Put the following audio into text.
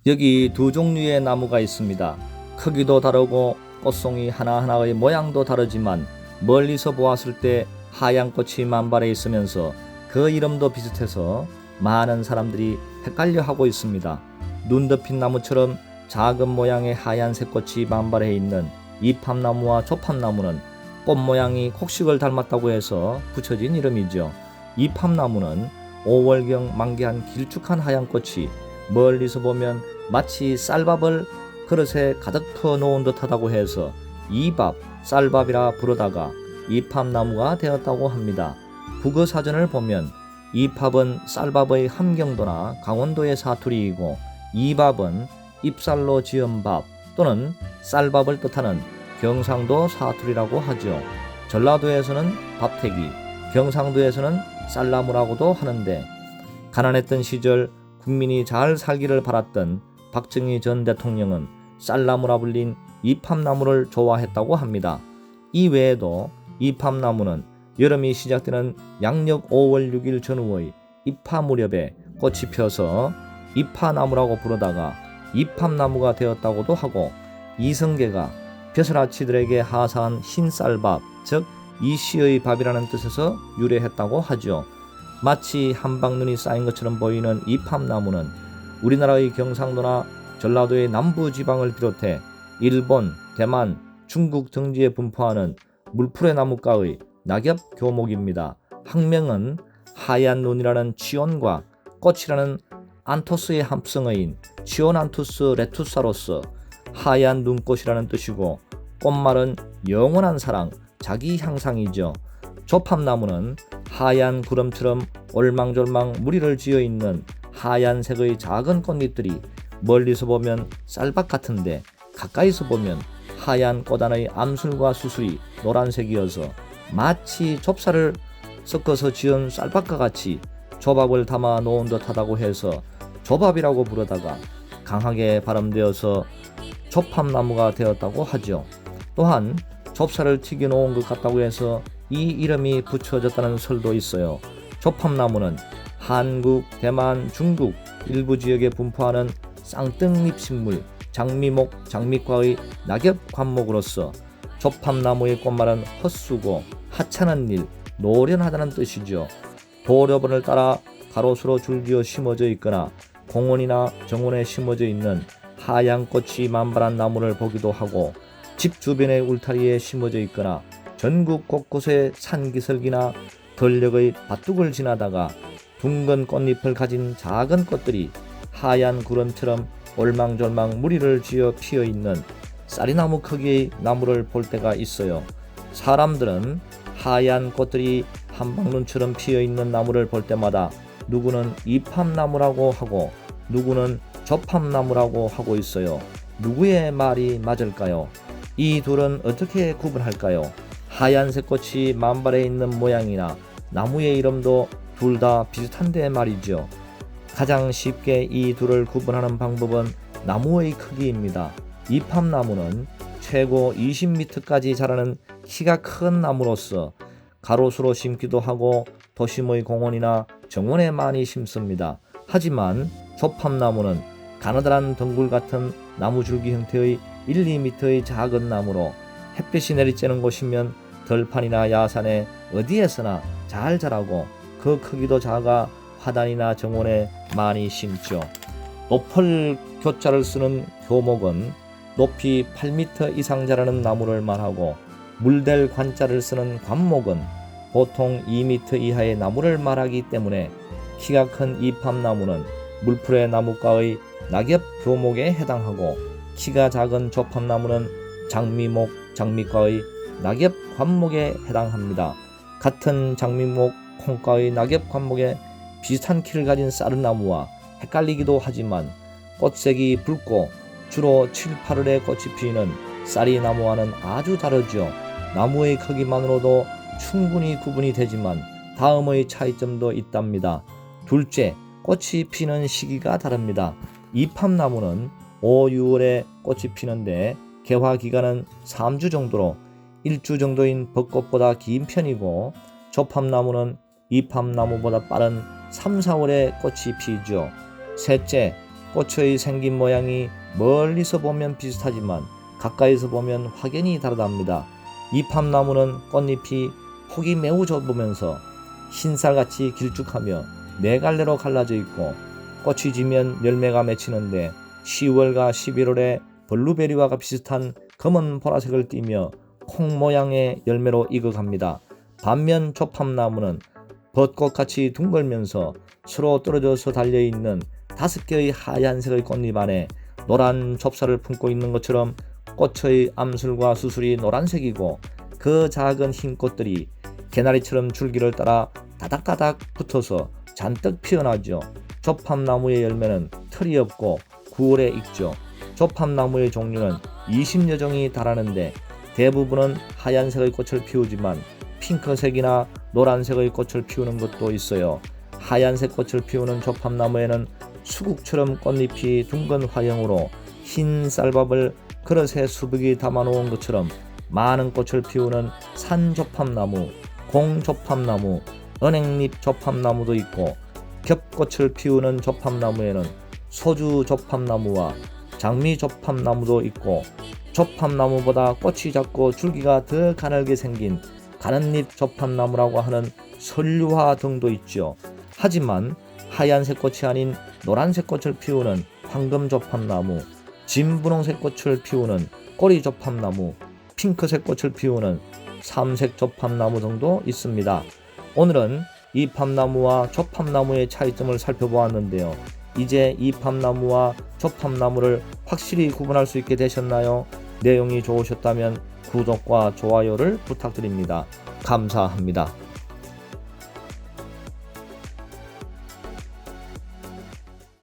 여기 두 종류의 나무가 있습니다. 크기도 다르고 꽃송이 하나하나의 모양도 다르지만 멀리서 보았을 때 하얀 꽃이 만발해 있으면서 그 이름도 비슷해서 많은 사람들이 헷갈려 하고 있습니다. 눈 덮인 나무처럼 작은 모양의 하얀색 꽃이 만발해 있는 이팝나무와 조팝나무는 꽃 모양이 곡식을 닮았다고 해서 붙여진 이름이죠. 이팝나무는 5월경 만개한 길쭉한 하얀 꽃이 멀리서 보면 마치 쌀밥을 그릇에 가득 퍼 놓은 듯하다고 해서 이밥, 쌀밥이라 부르다가 이팝나무가 되었다고 합니다. 국어사전을 보면 이팝은 쌀밥의 함경도나 강원도의 사투리이고 이밥은 잎쌀로 지은 밥 또는 쌀밥을 뜻하는 경상도 사투리라고 하죠. 전라도에서는 밥태기, 경상도에서는 쌀나무라고도 하는데 가난했던 시절 국민이 잘 살기를 바랐던 박정희 전 대통령은 쌀나무라 불린 이팝나무를 좋아했다고 합니다. 이 외에도 이팝나무는 여름이 시작되는 양력 5월 6일 전후의 입하 무렵에 꽃이 펴서 입하나무라고 부르다가 이팝나무가 되었다고도 하고 이성계가 벼슬아치들에게 하사한 흰 쌀밥, 즉 이시의 밥이라는 뜻에서 유래했다고 하죠. 마치 한방눈이 쌓인 것처럼 보이는 이팝나무는 우리나라의 경상도나 전라도의 남부지방을 비롯해 일본, 대만, 중국 등지에 분포하는 물풀의 나무과의 낙엽 교목입니다. 학명은 하얀 눈이라는 치온과 꽃이라는 안토스의 합성어인 치온안투스 레투사로서 하얀 눈꽃이라는 뜻이고 꽃말은 영원한 사랑, 자기 향상이죠. 조팝나무는 하얀 구름처럼 올망졸망 무리를 지어 있는 하얀색의 작은 꽃잎들이 멀리서 보면 쌀밥 같은데 가까이서 보면 하얀 꽃 안의 암술과 수술이 노란색이어서 마치 좁쌀을 섞어서 지은 쌀밥과 같이 조밥을 담아 놓은 듯하다고 해서 조밥이라고 부르다가 강하게 발음되어서 조팝나무가 되었다고 하죠. 또한 좁쌀을 튀겨 놓은 것 같다고 해서 이 이름이 붙여졌다는 설도 있어요. 조팝나무는 한국, 대만, 중국 일부 지역에 분포하는 쌍등잎 식물 장미목, 장미과의 낙엽 관목으로서 조팝나무의 꽃말은 헛수고 하찮은 일, 노련하다는 뜻이죠. 도로변을 따라 가로수로 줄지어 심어져 있거나 공원이나 정원에 심어져 있는 하얀 꽃이 만발한 나무를 보기도 하고 집 주변의 울타리에 심어져 있거나 전국 곳곳의 산기슭이나 들녘의 밭둑을 지나다가 둥근 꽃잎을 가진 작은 꽃들이 하얀 구름처럼 올망졸망 무리를 지어 피어있는 쌀이나무 크기의 나무를 볼 때가 있어요. 사람들은 하얀 꽃들이 한방눈처럼 피어있는 나무를 볼 때마다 누구는 이팝나무라고 하고 누구는 조팝나무라고 하고 있어요. 누구의 말이 맞을까요? 이 둘은 어떻게 구분할까요? 하얀색 꽃이 만발해 있는 모양이나 나무의 이름도 둘 다 비슷한데 말이죠. 가장 쉽게 이 둘을 구분하는 방법은 나무의 크기입니다. 이팝나무는 최고 20m까지 자라는 키가 큰 나무로서 가로수로 심기도 하고 도심의 공원이나 정원에 많이 심습니다. 하지만 조팝나무는 가느다란 덩굴 같은 나무줄기 형태의 1, 2m의 작은 나무로 햇빛이 내리쬐는 곳이면 들판이나 야산에 어디에서나 잘 자라고 그 크기도 작아 화단이나 정원에 많이 심죠. 높을 교자를 쓰는 교목은 높이 8m 이상 자라는 나무를 말하고 물댈 관자를 쓰는 관목은 보통 2m 이하의 나무를 말하기 때문에 키가 큰 이팝나무는 물풀의 나무과의 낙엽 교목에 해당하고 키가 작은 조팝나무는 장미목, 장미과의 낙엽 관목에 해당합니다. 같은 장미목, 콩과의 낙엽 관목에 비슷한 키를 가진 쌀나무와 헷갈리기도 하지만 꽃색이 붉고 주로 7, 8월에 꽃이 피는 쌀이나무와는 아주 다르죠. 나무의 크기만으로도 충분히 구분이 되지만 다음의 차이점도 있답니다. 둘째, 꽃이 피는 시기가 다릅니다. 이팝나무는 5, 6월에 꽃이 피는데 개화 기간은 3주 정도로 1주 정도인 벚꽃보다 긴 편이고 조팝나무는 이팝나무보다 빠른 3, 4월에 꽃이 피죠. 셋째, 꽃의 생긴 모양이 멀리서 보면 비슷하지만 가까이서 보면 확연히 다르답니다. 이팝나무는 꽃잎이 폭이 매우 좁으면서 흰쌀같이 길쭉하며 네 갈래로 갈라져 있고 꽃이 지면 열매가 맺히는데 10월과 11월에 블루베리와 비슷한 검은 보라색을 띠며 콩 모양의 열매로 익어갑니다. 반면 조팝나무는 벚꽃같이 둥글면서 서로 떨어져서 달려있는 5개의 하얀색의 꽃잎 안에 노란 좁쌀을 품고 있는 것처럼 꽃의 암술과 수술이 노란색이고 그 작은 흰 꽃들이 개나리처럼 줄기를 따라 다닥다닥 붙어서 잔뜩 피어나죠. 조팝나무의 열매는 털이 없고 9월에 익죠. 조팝나무의 종류는 20여 종이 달하는데 대부분은 하얀색의 꽃을 피우지만 핑크색이나 노란색의 꽃을 피우는 것도 있어요. 하얀색 꽃을 피우는 조팝나무에는 수국처럼 꽃잎이 둥근 화형으로 흰 쌀밥을 그릇에 수북이 담아놓은 것처럼 많은 꽃을 피우는 산조팝나무, 공조팝나무, 은행잎 조팝나무도 있고 겹꽃을 피우는 조팝나무에는 소주조팝나무와 장미조팝나무도 있고 조팝나무보다 꽃이 작고 줄기가 더 가늘게 생긴 가는잎 조팝나무라고 하는 설류화 등도 있죠. 하지만 하얀색 꽃이 아닌 노란색 꽃을 피우는 황금조팝나무, 진분홍색 꽃을 피우는 꼬리조팝나무, 핑크색 꽃을 피우는 삼색조팝나무 등도 있습니다. 오늘은 이팝나무와 조팝나무의 차이점을 살펴보았는데요. 이제 이팝나무와 조팝나무를 확실히 구분할 수 있게 되셨나요? 내용이 좋으셨다면 구독과 좋아요를 부탁드립니다. 감사합니다.